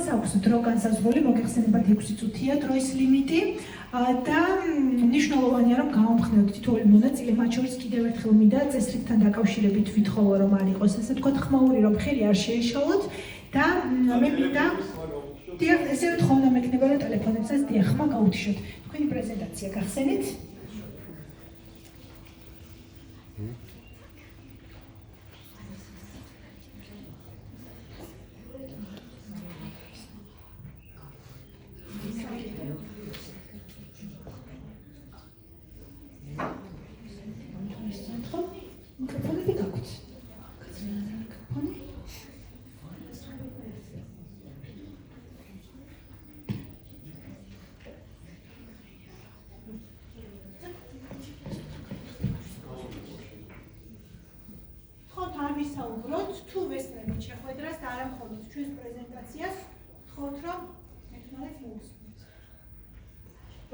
ხელს აქვს დრო განსაზღვრული, მოგეხსენებათ 6 წუთია დროის ლიმიტი და მნიშვნელოვანია რომ გავამხნევთ თითოეული მონაწილე, მათ შორის კიდევ ერთხელ მინდა წესრიგთან დაკავშირებით ვითხოვო რომ არ იყოს ასე თქვა ხმაური რომ ხელი არ შეეშალოთ და მე მინდა დიახ ესე ვთხოვნა მექნება რომ ტელეფონებსაც დიახ ხმა გაუთიშოთ თქვენი პრეზენტაცია გახსენით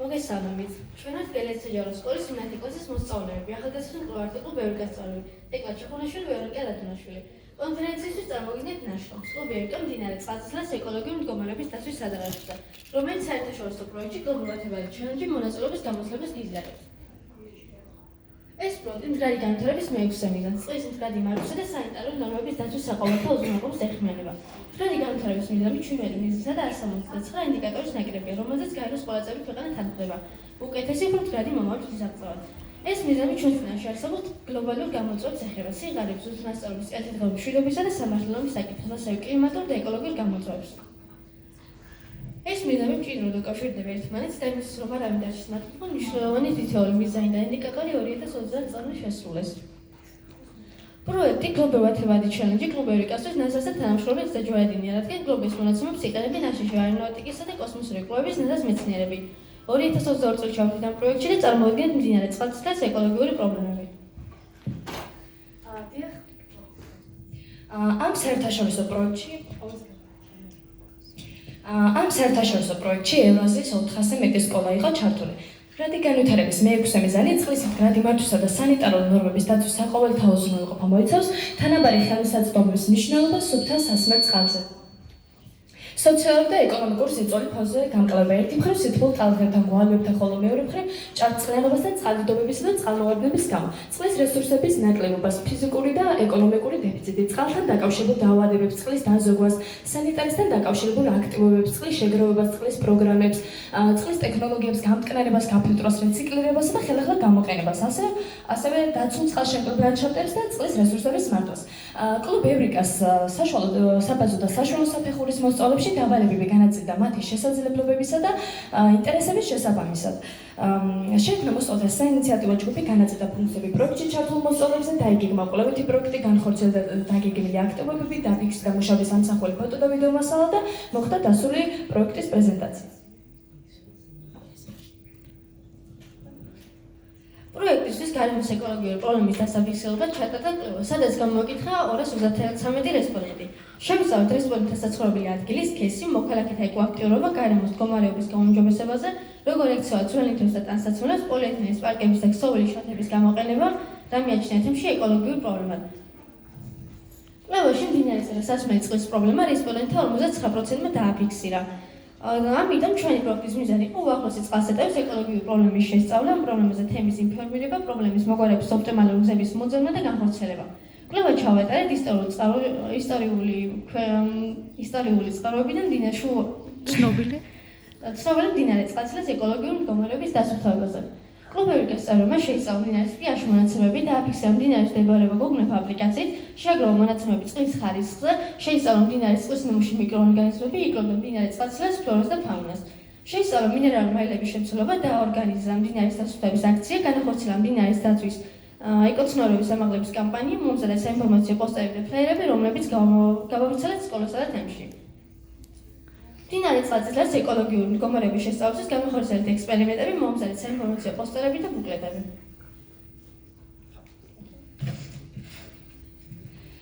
მოგესალმებით. ჩვენად გელეცეჯარო სკოლის 9 კლასის მოსწავლეები, ახალგაზრდა მკვლევარდი იყო ბევრი გასწავლები. ეკლა ჩეხონაშვილი, ვერონიკა დათუნაშვილი. კონფერენციისთვის წარმოგიდგენთ ნაშრომს. კლუბი ერკა მდინარე წყალწილას ეკოლოგიური მდგომარეობის დაცვის სადარაჯოზე, რომელიც საერთაშორისო პროექტში გლობალურათებადი ჩელენჯი მონაწილეობის გამოსვლებას გიზიარებს. ეს პროექტი მდგრადი განვითარების მეექვსე მიზანს, წყლის მდგრადი მარხვისა და სანიტარული ნორმების დაცვის საყოველთაო უზრუნველყოფას ეხმიანება. მდგრადი განვითარების მიზანი ჩვენი მიზნისა და 169 ინდიკატორის ნაკრებია, რომელზეც გაეროს ყველა წევრი ქვეყანა თანხმდება. უკეთესი უფრო მდგრადი მომავლის მისაღწევად. ეს მიზანი ჩვენ წინაშე არსებულ გლობალურ გამოწვევებს ეხება, სიღარიბის, უსწრაფობის, კეთილდღეობის, მშვიდობისა და სამართლიანობის საკითხებს, ასევე კლიმატურ და ეკოლოგიურ გამოწვევებს. ეს მიზანი მჭიდროდ უკავშირდება ერთმანეთს და იმის რომ არავინ დარჩეს მართლმო მნიშვნელოვანი თითოეული მიზანი და ინდიკატორი 2030 წლამდე შესრულეს. პროექტი გლობალურათებადი ჩელენჯი კლუბ ერიკასთვის ნასას და თანამშრომლებს დაჯვარედინია, რადგან გლობალის მონაცემებს იყენებენ აშშ აერონავტიკისა და კოსმოსური კვლევების ნასას მეცნიერები. 2022 წელს ჩავთვლით პროექტში და წარმოადგენთ მდინარე წყალწილას ეკოლოგიური პრობლემები. ამ საერთაშორისო პროექტში ევრაზიის 400-ზე მეტი სკოლა იყო ჩართული. მდგრადი განვითარების მეექვსე მიზანი წყლის მდგრადი მართვისა და სანიტარული ნორმების დაცვის საყოველთაო უზრუნველყოფა მოიცავს თანაბარი ხელმისაწვდომობის მნიშვნელობას სუფთა სასმელ წყალზე. სოციალური და ეკონომიკური სიწოლის ფონზე გამკლება ერთი მხრივ სითბურ ტალღებთან გვალვებთან, ხოლო მეორე მხრივ ჭარბწყლიანობასთან წყალდიდობებისა და წყალმოვარდნების გამო, წყლის რესურსების ნაკლებობას, ფიზიკური და ეკონომიკური დეფიციტი, წყალთან დაკავშირებულ დაავადებებს, წყლის დაზოგვას, სანიტარისთან დაკავშირებულ აქტივობებს, წყლის შეგროვებას, წყლის პროგრამებს, წყლის ტექნოლოგიებს, გამტკნარებას, გაფილტროს, რეციკლირებასა და ხელახლა გამოყენებას, ასევე დაცულ წყალშემკრებელ ლანდშაფტებს და წყლის რესურსების მართვას. კლუბ ევრიკას საშუალო საბაზო და საშუალო საფეხურის მოსწავლეებში დავალებები განაწილდა მათი შესაძლებლობებისა და ინტერესების შესაბამისად. შექმნა მოსწავლეთა საინიციატივო ჯგუფი განაწილდა ფუნქციები პროექტში ჩართულ მოსწავლეებზე, დაიგეგმა კვლევითი პროექტი, განხორციელდა დაგეგმილი აქტივობები, დაფიქსირდა მუშაობის ამსახველი ფოტო და ვიდეო მასალა და მოხდა დასული პროექტის პრეზენტაცია. პროექტისთვის გარემოს ეკოლოგიური პრობლემის დასაფიქსირება ჩატარდა კვლევა, სადაც გამოკითხა 233 რესპონდენტი. შემოსავლით რესპონდენტთა საცხოვრებელი ადგილი, სქესი, მოქალაქეთა ეკოაქტიურობა, გარემოს მდგომარეობის გაუმჯობესებაზე, როგორ ექცევა ძველი ნივთების და ტანსაცმელებს, პოლიეთილენის პარკების და ქსოვილი შოთების გამოყენება და მიაჩნია თემში ეკოლოგიურ პრობლემად. კვლევაში მდინარისა და სასმელი წყლის პრობლემა რესპონდენტთა 59%-მა დააფიქსირა. ამიტომ ჩვენი პროექტის მიზანი იყო უახლოესი წყალსატევის ეკოლოგიური პრობლემის შესწავლა, პრობლემაზე თემის ინფორმირება, პრობლემის მოგვარების ოპტიმალური მიზების მოძებნა და განხორციელება. კვლევა ჩავატარეთ ისტორიული წყაროებიდან მდინარეში ცნობილი მდინარე წყალწილას ეკოლოგიური მდგომარეობის დასუფთავებაზე. კლუბ ერიკას წევრებმა შეისწავლა მდინარის პH მონაცემები და აფიქსირა მდინარის მდებარეობა გუგლ აპლიკაციით, შეაგროვა მონაცემები წყლის ხარისხზე, შეისწავლა მდინარის წყლის ნიმუში მიკროორგანიზმები, იკვლევდა მდინარის წყალწილას ფლორას და ფაუნას. შეისწავლა მინერალური მაილების შემცველობა და ორგანიზა მდინარის დასუფთავების აქცია, განახორციელა მდინარის დაცვის ეკოცნორების ამაღლების კამპანია, მომზადა საინფორმაციო პოსტერები და ფლაიერები, რომლებიც გავავრცელეთ სკოლასა და თემში. მდინარე წყალწილას ეკოლოგიური მდგომარეობის შესწავლისთვის განახორციელეთ ექსპერიმენტები, მომზადეთ საინფორმაციო პოსტერები და ბუკლეტები.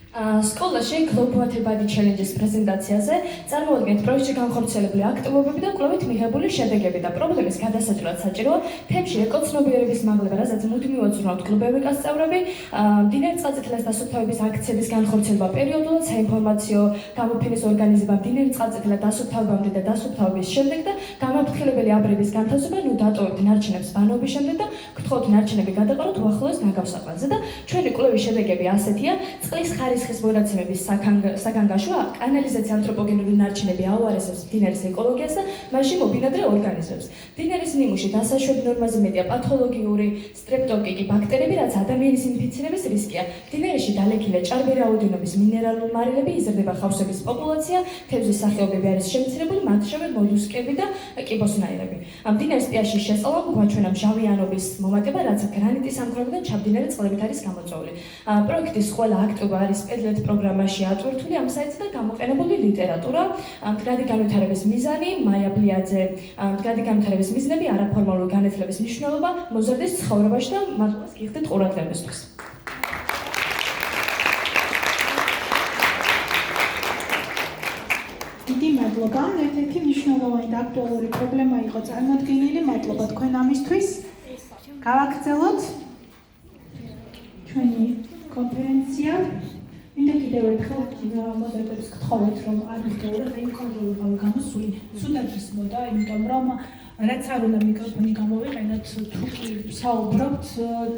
სკოლაში Global Body Challenges პრეზენტაციაზე წარმოადგენთ პროექტში განხორციელებული აქტივობები და კვლევით მიღებული შედეგები და პრობლემის გადასაჭრელად საჭიროა თემში ეკოცნობიერების მაღლება, რასაც მუდმივად ზრუნავთ კლუბები და სწავლები, მდინარე წყალწითელის დასუფთავების აქციების განხორციელება პერიოდულად, საინფორმაციო გამოფენის ორგანიზება მდინარე წყალწითელის დასუფთავებამდე და დასუფთავების შემდეგ და გამაფრთხილებელი აბრების განთავსება, დატოვებთ ნარჩენებს ბანობის შემდეგ და გთხოვთ ნარჩენები გადაყაროთ უახლოეს ნაგავსაყვალზე და ჩვენი კვლევის შედეგები ასეთია: წყლის ხარისხის მონაცემების საგანგაშო ანალიზაცია ანთროპოგენური ნარჩენები აუარესებს მდინარის ეკოლოგიას და მასში მობინადრე ორგანიზმებს. მდინარის ნიმუში დასაშვებ ნორმაზე მეტია პათოლოგიური სტრეპტოკოკი ბაქტერები, რაც ადამიანის ინფიცირების რისკია. მდინარეში დალექილი ჭარბი რაოდენობის მინერალური მარილები, იზრდება ხავსების პოპულაცია, თევზის სახეობები არის შემცირებული, მათ შორის მოლუსკები და კიბოსნაირები. მდინარის pH-ის შესწავლამ გვაჩვენა მჟავიანობის მომატება, რაც გრანიტის ამქრობიდან ჩამდინარე წყლებით არის გამოწვეული. პროექტის ყველა აქტივობა არის პედლეთ პროგრამაში ატვირთული ამ საიტზე და გამოყენებული ლიტერატურა. მდგრადი განვითარების მიზანი, მაია ბლიაძე, მდგრადი განვითარების მიზნები, არაფორმალური განათლების მნიშვნელობა მოზარდის ცხოვრებაში და მადლობას გიხდით ყურადღებისთვის. დიდი მადლობა. ერთ-ერთი მნიშვნელოვანი და აქტუალური პრობლემა იყო წარმოდგენილი. მადლობა თქვენ ამისთვის. გავაგრძელოთ ჩვენი კონფერენცია. მინდა კიდევ ერთხელ მოდერატორებს გთხოვოთ, რომ არ მიხდელოთ იმ კონტროლებავი გამოსული. ცუდად ისმოდა, იმიტომ რომ რაც არ უნდა მიკროფონი გამოვიყენოთ, თუ კი საუბრობთ,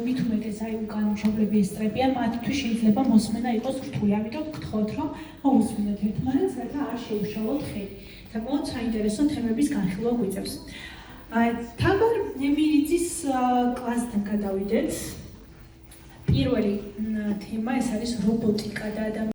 მით უმეტეს აი უკან მშობლები ესწრებიან, მათთვის შეიძლება მოსმენა იყოს რთული. ამიტომ გთხოვთ, რომ მოусმინოთ ერთმანეთს, რათა არ შეუშალოთ ხელი. საკმაოდ საინტერესო თემების განხილვა გვიწევს. თამარ ნემირიძის კლასთან გადავიდეთ. პირველი თემა ეს არის რობოტიკა და